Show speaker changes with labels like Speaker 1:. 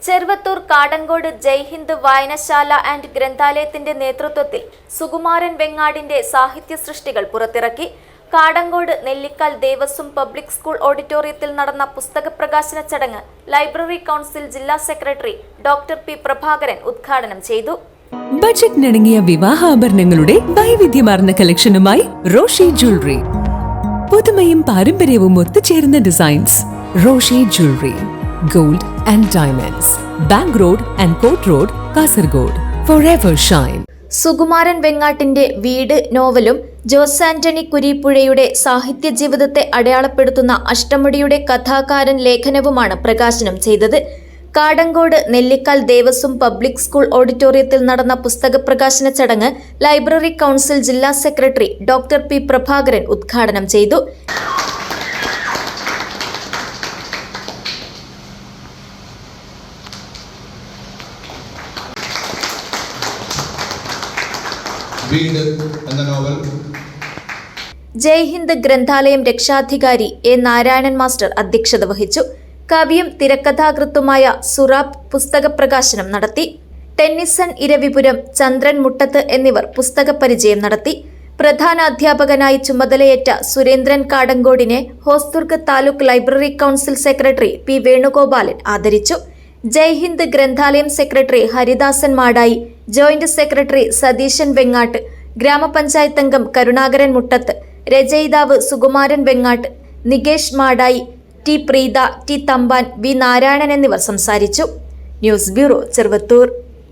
Speaker 1: ചെറുവത്തൂർ കാടങ്കോട് ജയ്ഹിന്ദ് വായനശാല ആൻഡ് ഗ്രന്ഥാലയത്തിന്റെ നേതൃത്വത്തിൽ സുകുമാരൻ വെങ്ങാടിന്റെ സാഹിത്യ സൃഷ്ടികൾ പുറത്തിറക്കി. കാടങ്കോട് നെല്ലിക്കാൽ ദേവസ്വം പബ്ലിക് സ്കൂൾ ഓഡിറ്റോറിയത്തിൽ നടന്ന പുസ്തക പ്രകാശന ചടങ്ങ് ലൈബ്രറി കൗൺസിൽ ജില്ലാ സെക്രട്ടറി ഡോക്ടർ പി പ്രഭാകരൻ ഉദ്ഘാടനം ചെയ്തു.
Speaker 2: ബജറ്റിനിണങ്ങിയ വിവാഹാഭരണങ്ങളുടെ വൈവിധ്യമാർന്ന കളക്ഷനുമായി റോഷി ജ്വല്ലറി. പുതുമയും പാരമ്പര്യവും ഒത്തുചേരുന്ന designs. Roshi jewellery, gold and diamonds. Bank Road and Court Road, Kasaragod. Forever shine.
Speaker 1: Sukumaran വെങ്ങാട്ടിന്റെ വീട് നോവലും ജോസ് ആന്റണി കുരീപ്പുഴയുടെ സാഹിത്യ ജീവിതത്തെ അടയാളപ്പെടുത്തുന്ന അഷ്ടമുടിയുടെ കഥാകാരൻ ലേഖനവുമാണ് പ്രകാശനം ചെയ്തത്. കാടങ്കോട് നെല്ലിക്കാൽ ദേവസ്വം പബ്ലിക് സ്കൂൾ ഓഡിറ്റോറിയത്തിൽ നടന്ന പുസ്തക പ്രകാശന ചടങ്ങ് ലൈബ്രറി കൗൺസിൽ ജില്ലാ സെക്രട്ടറി ഡോക്ടർ പി പ്രഭാകരൻ ഉദ്ഘാടനം ചെയ്തു.
Speaker 3: വീട് എന്ന നോവൽ
Speaker 1: ജയ്ഹിന്ദ് ഗ്രന്ഥാലയം രക്ഷാധികാരി എ നാരായണൻ മാസ്റ്റർ അധ്യക്ഷത വഹിച്ചു. കവിയും തിരക്കഥാകൃത്തുമായ സുറാബ് പുസ്തക പ്രകാശനം നടത്തി. ടെന്നിസൺ ഇരവിപുരം, ചന്ദ്രൻ മുട്ടത്ത് എന്നിവർ പുസ്തക പരിചയം നടത്തി. പ്രധാന അധ്യാപകനായി ചുമതലയേറ്റ സുരേന്ദ്രൻ കാടങ്കോടിനെ Hosdurg taluk library council secretary P Venugopalan ആദരിച്ചു. ജയ്ഹിന്ദ് ഗ്രന്ഥാലയം secretary Haridasan Madayi, joint secretary Satheesan Vengatt, ഗ്രാമപഞ്ചായത്ത് അംഗം കരുണാകരൻ മുട്ടത്ത്, രചയിതാവ് Sukumaran Vengatt, Nikesh Madayi, T Preetha, T Thampan, V Narayanan എന്നിവർ സംസാരിച്ചു. News bureau, Cheruvathur.